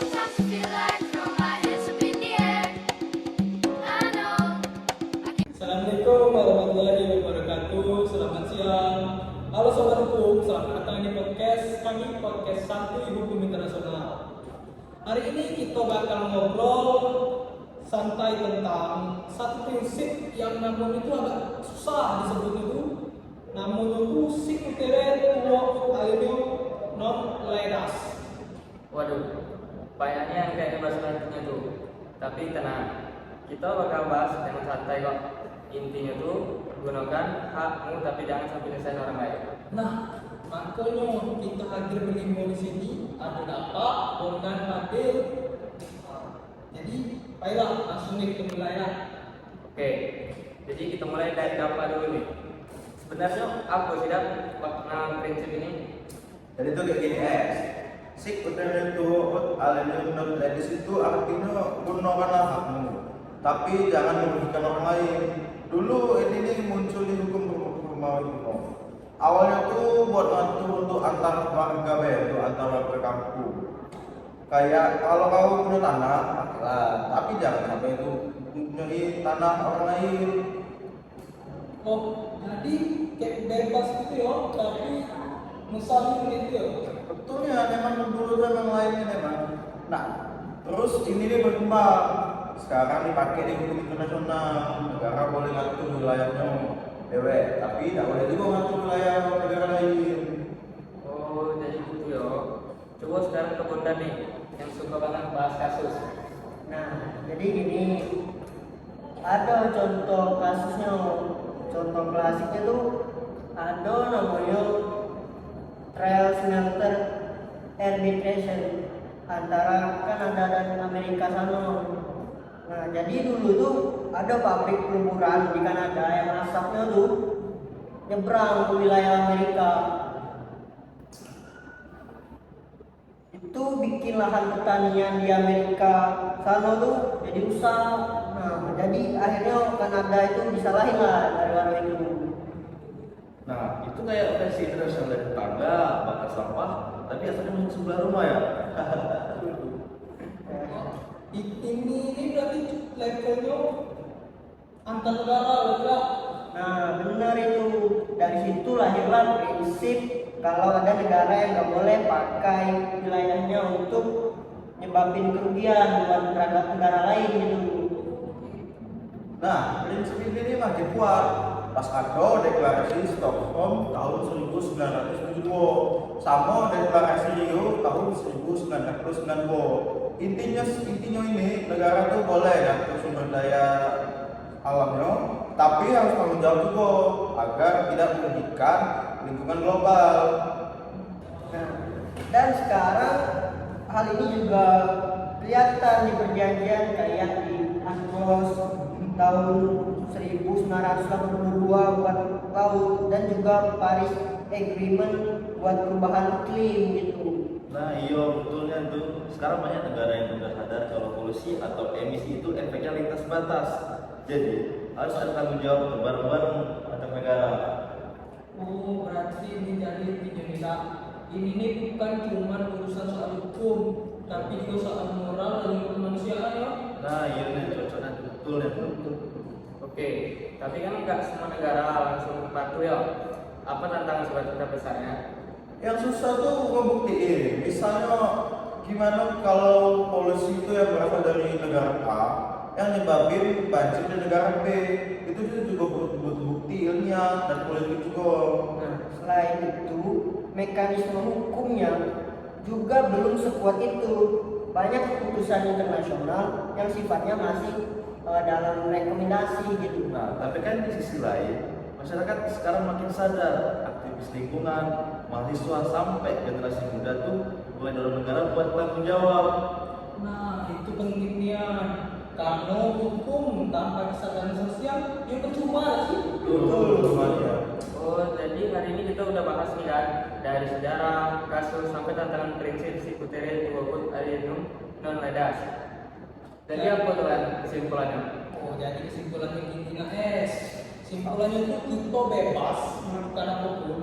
Sometimes I feel like throw my hands up in the air. I know I can. Assalamualaikum warahmatullahi wabarakatuh. Selamat siang. Halo sobat hukum, selamat datang di podcast kami, podcast Santuy Hukum Internasional. Hari ini kita bakal ngobrol santai tentang satu prinsip yang namun itu agak susah disebut itu. Namun itu sicutere tuo alium non ledas. Waduh, kayaknya yang kayak bahasa selanjutnya tuh. Tapi tenang, kita bakal bahas dengan santai kok. Intinya tuh gunakan hakmu tapi jangan sampai nyusahin orang lain. Nah, makanya kita hadir berlima di sini ada Bapak, Bondan, Fadil. Jadi, baiklah langsung nih ke wilayah. Oke, jadi kita mulai dari apa dulu nih? Sebenarnya apa sih Dan makna prinsip ini? Jadi itu kayak gini sik utere tuh alium non ledas itu artinya gunakanlah hakmu, tapi jangan merugikan orang lain. Dulu ini nih muncul di hukum rumah itu. Awalnya tuh buat ngatur untuk antar warga itu antar warga kampung. Kayak kalau kau punya tanah, lah, tapi jangan sampai itu nyuri tanah orang lain. Oh, jadi kayak bebas gitu ya, tapi misalnya gitu ya. Betulnya memang dulu memang lainnya memang. Nah, terus ini nih berkembang. Sekarang dipakai di hukum internasional. Negara boleh ngatur wilayahnya dewek, tapi tidak boleh juga ngatur wilayah negara lain. Oh, jadi gitu ya. Coba sekarang ke Bondan nih, yang suka banget bahas kasus. Nah, jadi gini, ada contoh kasusnya, contoh klasiknya tuh ada namanya trial smelter arbitration antara Kanada dan Amerika sana. Nah, jadi dulu tuh ada pabrik peluburan di Kanada yang asapnya tuh nyebrang ke wilayah Amerika. Itu bikin lahan pertanian di Amerika sana tuh jadi rusak. Nah, jadi akhirnya Kanada itu disalahin lah gara-gara itu. Nah, itu kayak versi internasional dari tetangga, bakar sampah, tapi asalnya masuk sebelah rumah ya. Ini berarti levelnya antar negara lah. Nah, benar itu. Dari situ lahirlah prinsip kalau ada negara yang nggak boleh pakai wilayahnya untuk nyebabin kerugian buat negara lain gitu. Nah, prinsip ini makin kuat pas ada deklarasi Stockholm tahun 1970 sama deklarasi Rio tahun 1990. Intinya ini negara tuh boleh ngatur sumber daya alamnya, tapi harus tanggung jawab juga agar tidak merugikan lingkungan global. Nah, dan sekarang hal ini juga kelihatan di perjanjian kayak di UNCLOS tahun 1982 buat laut dan juga Paris Agreement buat perubahan iklim gitu. Nah iya betulnya tuh. Sekarang banyak negara yang sudah sadar kalau polusi atau emisi itu efeknya lintas batas. Jadi harus ada tanggung jawab bareng-bareng antar negara. Oh, berarti ini jadi Indonesia. Ini nih bukan cuma urusan soal hukum, tapi juga soal moral dan kemanusiaan ya. Nah iya nih cocok dan betul ya. Oke, tapi kan nggak semua negara langsung patuh ya. Apa tantangan sobat kita besarnya? Yang susah tuh ngebuktiin. Misalnya gimana kalau polusi itu yang berasal dari negara A yang nyebabin banjir di negara B, itu juga butuh bukti ilmiah dan politik juga. Nah, selain itu, mekanisme hukumnya juga belum sekuat itu. Banyak keputusan internasional yang sifatnya masih dalam rekomendasi gitu. Nah tapi kan di sisi lain masyarakat sekarang makin sadar, aktivis lingkungan, mahasiswa sampai generasi muda tuh mulai dorong negara buat tanggung jawab. Nah, itu pentingnya. Karena hukum tanpa kesadaran sosial ya percuma sih. Betul, ya. Oh, jadi hari ini kita udah bahas nih kan dari sejarah, kasus sampai tantangan prinsip sicutere tuo alium non ledas. Jadi apa tuh kan kesimpulannya? Oh, jadi kesimpulannya gini Simpulannya itu kita bebas melakukan apapun,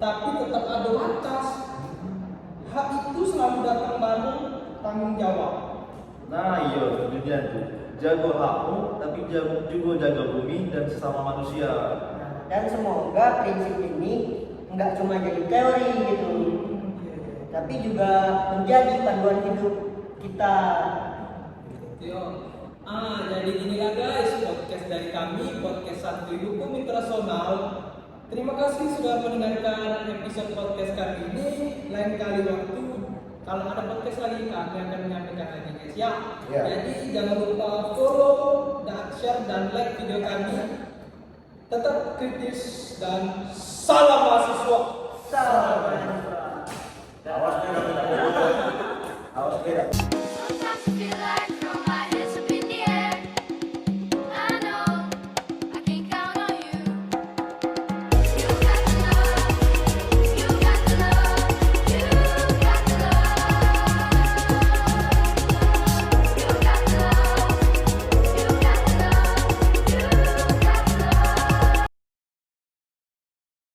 tapi tetap ada batas. Hak itu selalu datang bareng tanggung jawab. Nah iya, tentunya tuh. Jago hakmu, tapi juga jaga bumi dan sesama manusia. Nah, dan semoga prinsip ini nggak cuma jadi teori gitu, tapi juga menjadi panduan hidup kita. Yo. Jadi inilah guys podcast dari kami, podcast Santuy Hukum Internasional. Terima kasih sudah mendengarkan episode podcast kali ini. Lain kali waktu kalau ada podcast lagi kami akan menyampaikan lagi guys ya. Ya. Jadi jangan lupa follow dan share dan like video kami. Tetap kritis dan salam mahasiswa. Salam. Awas beda. Awas beda.